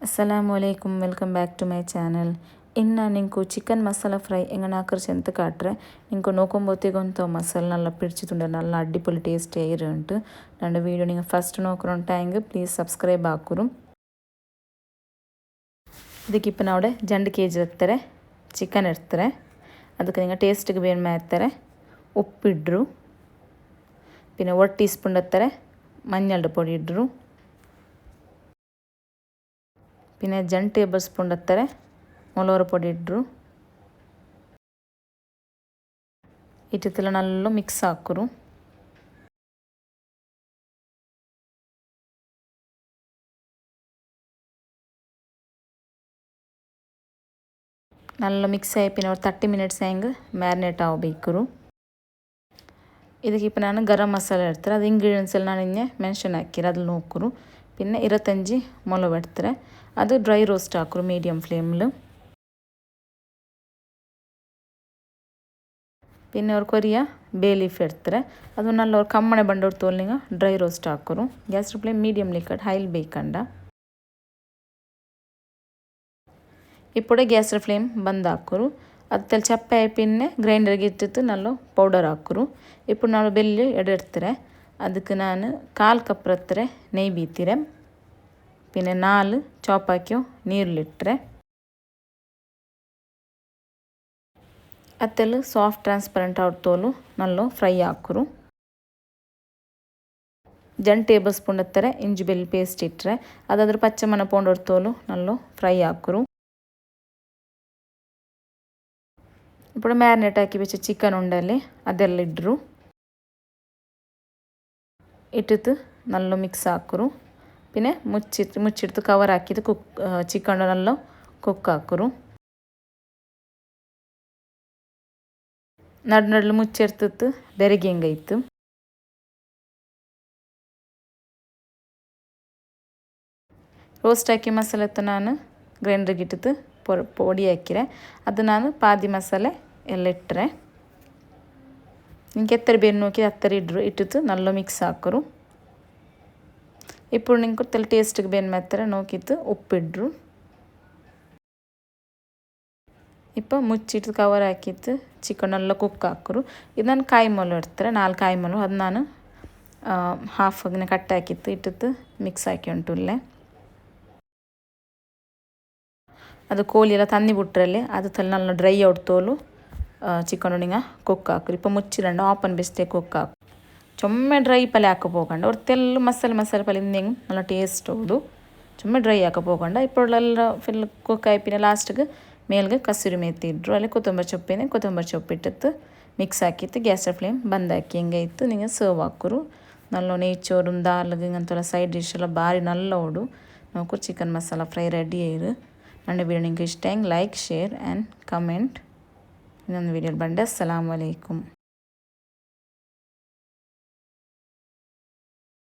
Assalamualaikum, welcome back to my channel. ಇನ್ನು ನಿಂಕು chicken masala fry ಎಂಗನ ಆಕರ್ಷೆ ಎಂತ ಕಾಟ್ರೆ ನಿಂಕು ನೋಕೊಂಬೋತಿಗೊಂತ ಮಸಾಲ ನಲ್ಲ ಪಿಡ್ಚಿತುಂಡ ನಲ್ಲ ಅಡ್ಡಿಪೊಲಿ taste ಉಂಟು ನನ್ನ ವೀಡಿಯೋ ನೀವು ಫಸ್ಟ್ ನೋಕೊಂಟಾಂಗ್ ಪ್ಲೀಸ್ ಸಬ್ಸ್ಕ್ರೈಬ್ ಹಾಕುರು. ಇದಕ್ಕಿಪ್ಪ ನಾವಡೆ 2 kg ಇರ್ತಾರೆ ಚಿಕನ್ ಇರ್ತಾರೆ ಅದಕ್ಕೆ ನಿಂಗೆ ಟೇಸ್ಟಿಗೆ ಬೇರೆ ಮಾಡ್ತಾರೆ ಉಪ್ಪಿಡ್ರು പിന്നെ 1 ಟೀಸ್ಪೂನ್ ಇರ್ತಾರೆ ಮಂಜಳ ಪೊಡಿ ಇಡ್ರು പിന്നെ 2 ಟೇಬಲ್ ಸ್ಪೂನ್ ಇರ್ತಾರೆ ಮೊಲೋರ ಪೊಡಿ ಇಡ್ರು ಇಟ್ಟೆಲ್ಲ ನಲ್ಲ ಮಿಕ್ಸ್ ಹಾಕುರು. നല്ല മിക്സ് ആയി പിന്നെ ഒരു 30 minutes ആയെങ്കിൽ ಮ್ಯಾರಿನೇಟ್ ಆಗಬೇಕರು. ಇದಕ್ಕೆ ഇപ്പോൾ ನಾನು ಗರಂ ಮಸಾಲೆ ಇಡ್ತಾರೆ ಅದು ಇಂಗ್ರೀಡಿಯೆಂಟ್ಸ್ ಎಲ್ಲ ನಾನು ಇನ್ನೇ ಮೆನ್ಷನ್ ಹಾಕಿರ ಅದ್ರಲ್ಲಿ ನೋಕರು. പിന്നെ 25 ಮೊಲವು ಇಡ್ತಾರೆ ಅದು ಡ್ರೈ ರೋಸ್ಟ್ ಹಾಕರು ಮೀಡಿಯಮ್ ಫ್ಲೇಮಿൽ. പിന്നെ ഒരു കൊറിയ ബേ ലീഫ് എടുത്തിട്ട് അത് നല്ല ഒരു കമ്മണ ബണ്ടോട് തോലിങ്ങ ಡ್ರೈ ರೋಸ್ಟ್ ಹಾಕರು. ಗ್ಯಾಸ್ ಫ್ಲೇಮ್ ಮೀಡಿಯಮ್ ಲಿಕ್ಕಡ್ ಹೈಲ್ ಬೇಕಂಡ. ಇಪ್ಪಡೆ ಗ್ಯಾಸ್ ಫ್ಲೇಮ್ ಬಂದ್ ಹಾಕರು. ಅದು ಚಪ್ಪೆ ಆಯಿ പിന്നെ ಗ್ರೈಂಡರ್ಗೆ ಇಟ್ಟಿತ್ತು നല്ല ಪೌಡರ್ ಹಾಕರು. ఇప్పుడు ನಾವು ಬೆಲ್ಲು ಎಡೆಡ್ತಾರೆ ಅದಕ್ಕೆ ನಾನು 1/4 ಕಪ್ ಹತ್ತಿರ ನೆಯ್ ಬೀತಿರೆ പിന്നെ 4 ചോപ്പാക്കിയോ ನೀರುಲಿಟ್ಟರೆ ಅತ್ತೆಲ್ಲ ಸಾಫ್ಟ್ ಟ್ರಾನ್ಸ್ಪರೆಂಟ್ ಆಡ್ತೋಲು ನಲ್ಲು ಫ್ರೈ ಹಾಕರು. 2 ಟೇಬಲ್ ಸ್ಪೂನ್ ಹತ್ತಿರ ಇಂಜಿ ಬೆಳ್ಳಿ ಪೇಸ್ಟ್ ಇಟ್ಟರೆ ಅದಾದ್ರೆ ಪಚ್ಚಮನ ಪೌಂಡ್ ಹೊಡ್ತೋಲು ನಲ್ಲು ಫ್ರೈ ಹಾಕರು. ఇప్పుడు ಮ್ಯಾರಿನೇಟ್ ಹಾಕಿ ಬೆಚ್ಚ ಚಿಕನ್ ಉಂಡಲ್ಲಿ ಅದೆಲ್ಲ ಇಡ್ರು ಇಟ್ಟಿತ್ತು ನಲ್ಲು ಮಿಕ್ಸ್ ಹಾಕರು. പിന്നെ ಮುಚ್ಚಿಟ್ಟು ಕವರ್ ಹಾಕಿದ್ದು ಚಿಕನ್ ನಲ್ಲ ಕುಕ್ ಹಾಕರು. ನಡು ಮುಚ್ಚಿರ್ತಿತ್ತು ಬೆರಗಿ ಹೆಂಗಾಯ್ತು. ರೋಸ್ಟ್ ಹಾಕಿ ಮಸಾಲೆ ಇತ್ತು ನಾನು ಗ್ರೈಂಡರ್ಗೆ ಇಟ್ಟಿತ್ತು ಪೊಡಿ ಹಾಕಿರೆ ಅದು ನಾನು ಪಾದಿ ಮಸಾಲೆ ಎಲ್ಲ ಇಟ್ಟರೆ ನಿಂಗೆ ಎತ್ತರ ಬೇರೆ ನೋಕಿ ಹತ್ತರ ಇಟ್ಟಿತ್ತು ನಲ್ಲ ಮಿಕ್ಸ್ ಹಾಕರು. ఇప్పుడు ನಿಂಗೆ ತೆಲ್ ಟೇಸ್ಟಿಗೆ ಬೇನ್ ಮಾಡ್ತಾರೆ ನೋಕಿತ್ತು ಉಪ್ಪಿಡ್ರು. ಇಪ್ಪ ಮುಚ್ಚಿಟ್ಟು ಕವರ್ ಹಾಕಿತ್ತು ಚಿಕನ್ ಎಲ್ಲ ಕುಕ್ ಹಾಕರು. ಇದು ನಾನು ಕಾಯಿ ಮೊಲು ಇಡ್ತಾರೆ 4 ಕಾಯಿ ಮೊಲು ಅದು ನಾನು ಹಾಫ್ ಕಟ್ ಹಾಕಿತ್ತು ಇಟ್ಟಿತ್ತು ಮಿಕ್ಸ್ ಹಾಕಿ ಉಂಟುಲ್ಲೆ ಅದು ಕೋಳಿ ಎಲ್ಲ ತನ್ನಿ ಬಿಟ್ರಲ್ಲಿ ಅದು ತಲೆ നല്ല ಡ್ರೈ ಔಟ್ತೋಲು ಚಿಕನ್ ಉಣಿಂಗ ಕುಕ್ ಹಾಕರು. ಇಪ್ಪ ಮುಚ್ಚಿರಂಡು ಆಪನ್ ಬೆಸ್ತೆ ಕುಕ್ ಹಾಕು ಚೊಮ್ಮೆ ಡ್ರೈ ಪಲ್ಯ ಹಾಕಬೋಕಂಡ ಅವ್ರು ತೆಲ್ಲು ಮಸಾಲೆ ಪಲ್ಯ ಹಿಂಗೆ നല്ല ಟೇಸ್ಟ್ ಉಂಡು ಚೊಮ್ಮೆ ಡ್ರೈ ಹಾಕಬೋಕಂಡ ಇಪ್ಪಳೆಲ್ಲ ಫುಲ್ ಕುಕ್ ಆಯ್ಪಿನ ಲಾಸ್ಟ್ಗೆ ಮೇಲ್ಗೆ ಕಸೂರಿ ಮೇಥಿ ಇಡ್ರು ಅಲ್ಲಿ ಕೊತ್ತಂಬರಿ ಸೊಪ್ಪು ಇಟ್ಟಿತ್ತು ಮಿಕ್ಸ್ ಹಾಕಿತ್ತು ಗ್ಯಾಸ್ ಫ್ಲೇಮ್ ಬಂದ್ ಹಾಕಿ ಹಿಂಗೆ ಇತ್ತು ನಿಂಗೆ ಸರ್ವ್ ಹಾಕರು. നല്ല നെയ്ച്ചോറ് ದಾಲ್ಗೆ ಹಿಂಗಂತೆಲ್ಲ ಸೈಡ್ ಡಿಶ್ ಎಲ್ಲ ಭಾರಿ നല്ല ಓಡು ನೋಕು ಚಿಕನ್ ಮಸಾಲ ಫ್ರೈ ರೆಡಿ ಆಯ್ರು. ನನ್ನ ವಿಡಿಯೋ ನಿಂಗೆ ಇಷ್ಟ ಲೈಕ್ ಶೇರ್ ಆ್ಯಂಡ್ ಕಮೆಂಟ್. ಇನ್ನೊಂದು ವಿಡಿಯೋ ಬಂಡೆ. ಅಸ್ಸಲಾಮು ಅಲೈಕುಮ್.